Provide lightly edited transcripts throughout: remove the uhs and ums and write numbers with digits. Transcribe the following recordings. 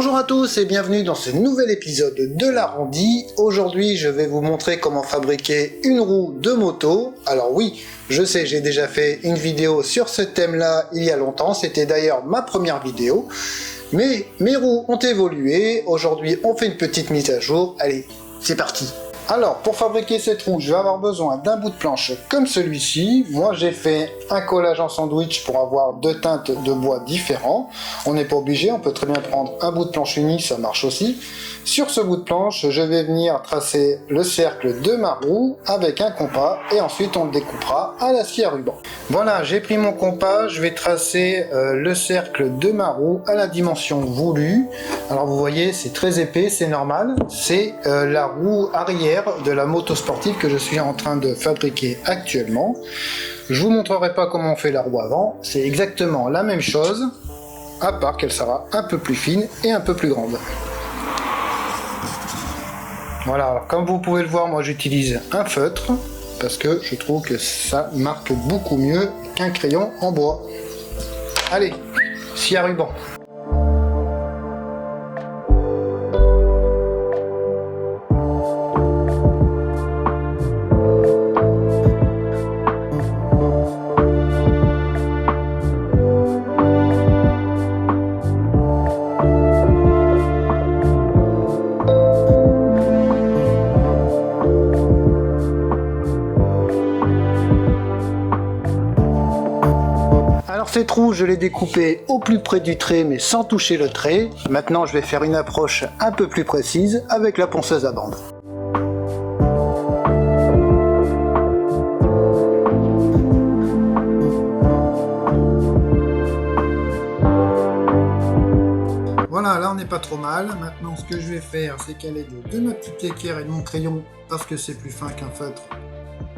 Bonjour à tous et bienvenue dans ce nouvel épisode de l'arrondi. Aujourd'hui je vais vous montrer comment fabriquer une roue de moto. Alors oui, je sais, j'ai déjà fait une vidéo sur ce thème là il y a longtemps, c'était d'ailleurs ma première vidéo. Mais mes roues ont évolué, aujourd'hui on fait une petite mise à jour, allez c'est parti. Alors pour fabriquer cette roue, je vais avoir besoin d'un bout de planche comme celui-ci. Moi j'ai fait un collage en sandwich pour avoir deux teintes de bois différents. On n'est pas obligé, on peut très bien prendre un bout de planche uni, ça marche aussi. Sur ce bout de planche, je vais venir tracer le cercle de ma roue avec un compas et ensuite on le découpera à la scie à ruban. Voilà, j'ai pris mon compas, je vais tracer le cercle de ma roue à la dimension voulue. Alors vous voyez, c'est très épais, c'est normal. C'est la roue arrière de la moto sportive que je suis en train de fabriquer actuellement. Je vous montrerai pas comment on fait la roue avant, c'est exactement la même chose, à part qu'elle sera un peu plus fine et un peu plus grande. Voilà, alors comme vous pouvez le voir, moi j'utilise un feutre parce que je trouve que ça marque beaucoup mieux qu'un crayon en bois. Allez, scie à ruban. Alors cette roue, je l'ai découpée au plus près du trait mais sans toucher le trait. Maintenant je vais faire une approche un peu plus précise avec la ponceuse à bande. Voilà, là on n'est pas trop mal. Maintenant ce que je vais faire, c'est qu'à l'aide de ma petite équerre et de mon crayon, parce que c'est plus fin qu'un feutre,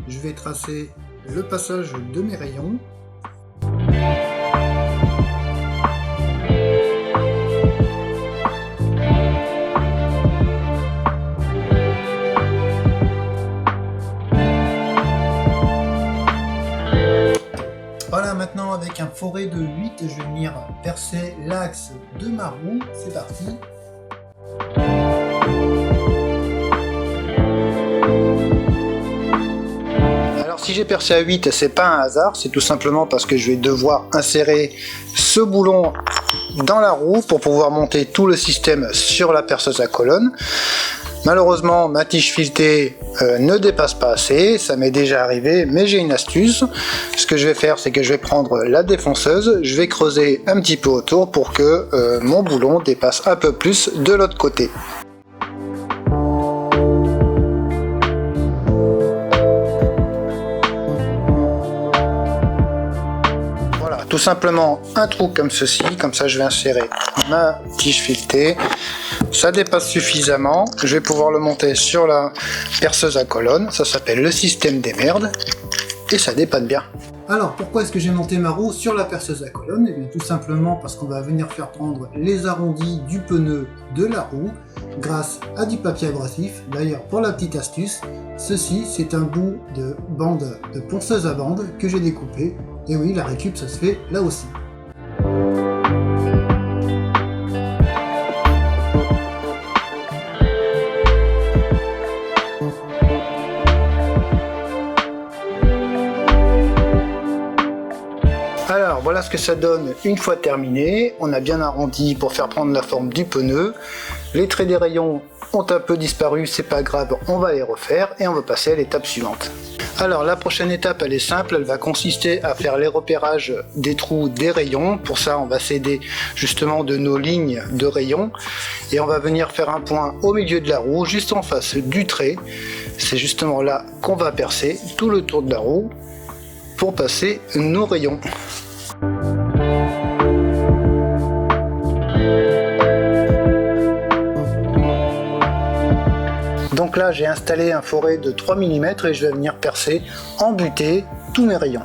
je vais tracer le passage de mes rayons. Voilà, maintenant avec un forêt de 8, je vais venir percer l'axe de ma roue. C'est parti. Alors si j'ai percé à 8, c'est pas un hasard, c'est tout simplement parce que je vais devoir insérer ce boulon dans la roue pour pouvoir monter tout le système sur la perceuse à colonne. Malheureusement, ma tige filetée ne dépasse pas assez, ça m'est déjà arrivé, mais j'ai une astuce. Ce que je vais faire, c'est que je vais prendre la défonceuse, je vais creuser un petit peu autour pour que mon boulon dépasse un peu plus de l'autre côté. Voilà, tout simplement un trou comme ceci, comme ça je vais insérer ma tige filetée. Ça dépasse suffisamment, je vais pouvoir le monter sur la perceuse à colonne, ça s'appelle le système des merdes, et ça dépanne bien. Alors pourquoi est-ce que j'ai monté ma roue sur la perceuse à colonne? Eh bien tout simplement parce qu'on va venir faire prendre les arrondis du pneu de la roue grâce à du papier abrasif. D'ailleurs pour la petite astuce, ceci c'est un bout de bande de ponceuse à bande que j'ai découpé, et oui la récup ça se fait là aussi. Alors voilà ce que ça donne une fois terminé. On a bien arrondi pour faire prendre la forme du pneu. Les traits des rayons ont un peu disparu, c'est pas grave, on va les refaire et on va passer à l'étape suivante. Alors la prochaine étape elle est simple, elle va consister à faire les repérages des trous des rayons. Pour ça on va s'aider justement de nos lignes de rayons et on va venir faire un point au milieu de la roue, juste en face du trait. C'est justement là qu'on va percer tout le tour de la roue pour passer nos rayons. Donc là j'ai installé un forêt de 3 mm et je vais venir percer en butée tous mes rayons.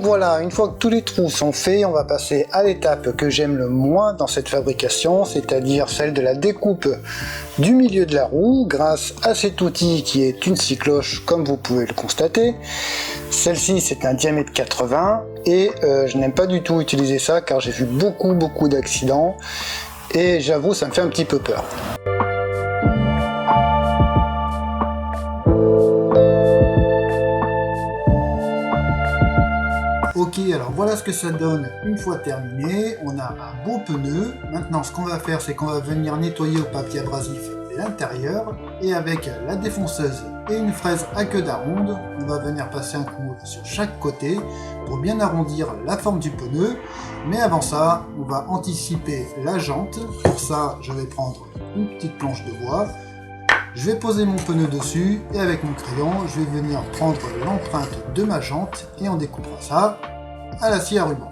voilà, une fois que tous les trous sont faits, on va passer à l'étape que j'aime le moins dans cette fabrication, c'est-à-dire celle de la découpe du milieu de la roue grâce à cet outil qui est une scie cloche comme vous pouvez le constater. Celle-ci c'est un diamètre 80 et je n'aime pas du tout utiliser ça car j'ai vu beaucoup d'accidents et j'avoue ça me fait un petit peu peur. Ok, alors voilà ce que ça donne une fois terminé. On a un beau pneu. Maintenant, ce qu'on va faire, c'est qu'on va venir nettoyer au papier abrasif l'intérieur. Et avec la défonceuse et une fraise à queue d'aronde, on va venir passer un coup sur chaque côté pour bien arrondir la forme du pneu. Mais avant ça, on va anticiper la jante. Pour ça, je vais prendre une petite planche de bois. Je vais poser mon pneu dessus et avec mon crayon, je vais venir prendre l'empreinte de ma jante et on découpera ça à la scie à ruban.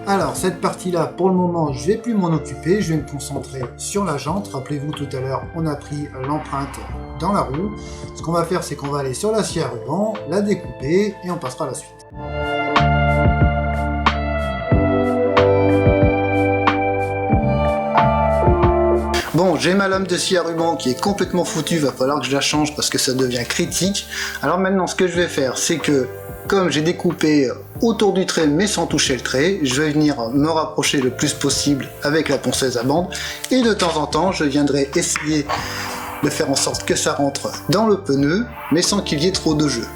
Alors cette partie là pour le moment je vais plus m'en occuper, je vais me concentrer sur la jante. Rappelez-vous tout à l'heure on a pris l'empreinte dans la roue. Ce qu'on va faire c'est qu'on va aller sur la scie à ruban, la découper et on passera à la suite. Bon, j'ai ma lame de scie à ruban qui est complètement foutue, va falloir que je la change parce que ça devient critique. Alors maintenant ce que je vais faire c'est que comme j'ai découpé autour du trait mais sans toucher le trait, je vais venir me rapprocher le plus possible avec la ponceuse à bande et de temps en temps je viendrai essayer de faire en sorte que ça rentre dans le pneu mais sans qu'il y ait trop de jeu.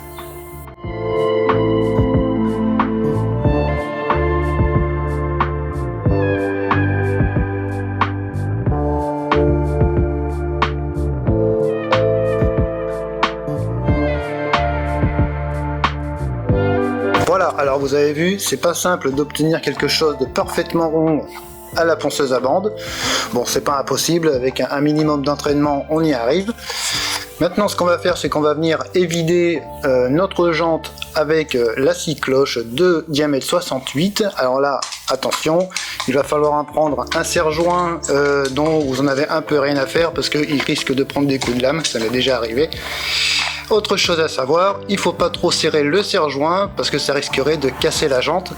Voilà, alors vous avez vu, c'est pas simple d'obtenir quelque chose de parfaitement rond à la ponceuse à bande. Bon, c'est pas impossible, avec un minimum d'entraînement, on y arrive. Maintenant, ce qu'on va faire, c'est qu'on va venir évider notre jante avec la scie cloche de diamètre 68. Alors là, attention, il va falloir en prendre un serre-joint dont vous en avez un peu rien à faire parce qu'il risque de prendre des coups de lame, ça m'est déjà arrivé. Autre chose à savoir, il ne faut pas trop serrer le serre-joint parce que ça risquerait de casser la jante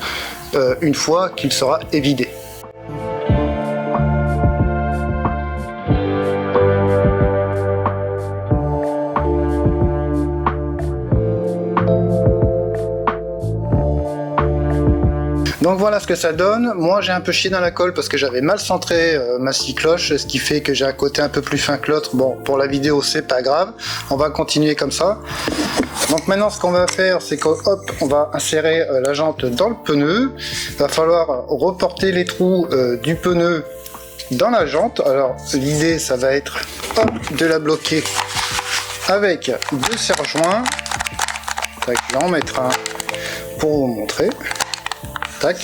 une fois qu'il sera évidé. Donc voilà ce que ça donne. Moi j'ai un peu chié dans la colle parce que j'avais mal centré ma scie cloche, ce qui fait que j'ai un côté un peu plus fin que l'autre. Bon, pour la vidéo c'est pas grave, on va continuer comme ça. Donc maintenant ce qu'on va faire c'est qu'on va insérer la jante dans le pneu. Il va falloir reporter les trous du pneu dans la jante. Alors l'idée ça va être de la bloquer avec deux serre-joints. Là on mettra un pour vous montrer. Tac.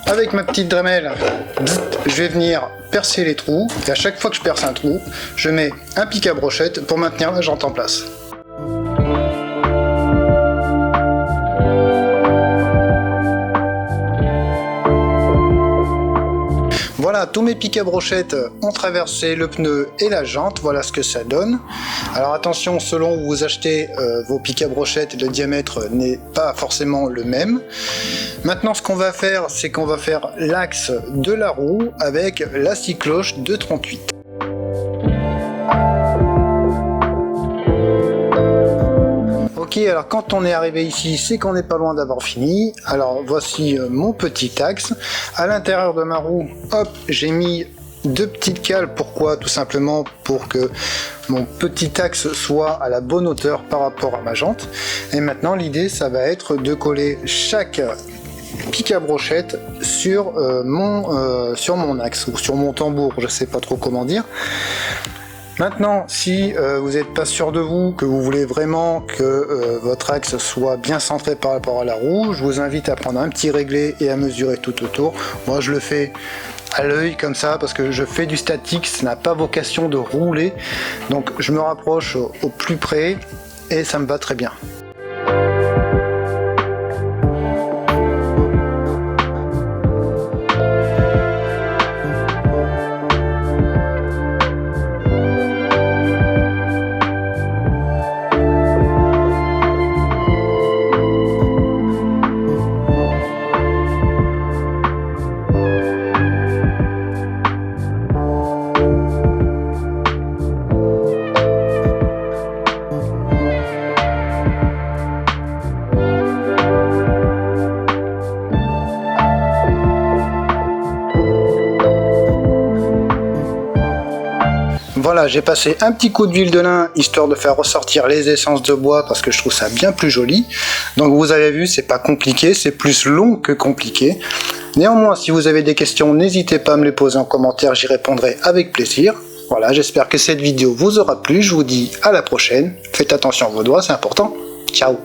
Avec ma petite Dremel, je vais venir percer les trous et à chaque fois que je perce un trou, je mets un pic à brochette pour maintenir la jante en place. Voilà, tous mes pics à brochette ont traversé le pneu et la jante, voilà ce que ça donne. Alors attention, selon où vous achetez vos pics à brochette, le diamètre n'est pas forcément le même. Maintenant ce qu'on va faire, c'est qu'on va faire l'axe de la roue avec la scie cloche de 38. Ok, alors quand on est arrivé ici, c'est qu'on n'est pas loin d'avoir fini. Alors voici mon petit axe. À l'intérieur de ma roue, hop, j'ai mis deux petites cales. Pourquoi? Tout simplement pour que mon petit axe soit à la bonne hauteur par rapport à ma jante. Et maintenant l'idée, ça va être de coller chaque pic à brochette sur mon axe ou sur mon tambour, je sais pas trop comment dire. Maintenant, si vous n'êtes pas sûr de vous, que vous voulez vraiment que votre axe soit bien centré par rapport à la roue, je vous invite à prendre un petit réglé et à mesurer tout autour. Moi je le fais à l'œil comme ça parce que je fais du statique, ça n'a pas vocation de rouler, donc je me rapproche au plus près et ça me va très bien. Voilà, j'ai passé un petit coup d'huile de lin histoire de faire ressortir les essences de bois parce que je trouve ça bien plus joli. Donc vous avez vu, c'est pas compliqué, c'est plus long que compliqué. Néanmoins, si vous avez des questions, n'hésitez pas à me les poser en commentaire, j'y répondrai avec plaisir. Voilà, j'espère que cette vidéo vous aura plu, je vous dis à la prochaine. Faites attention à vos doigts, c'est important. Ciao!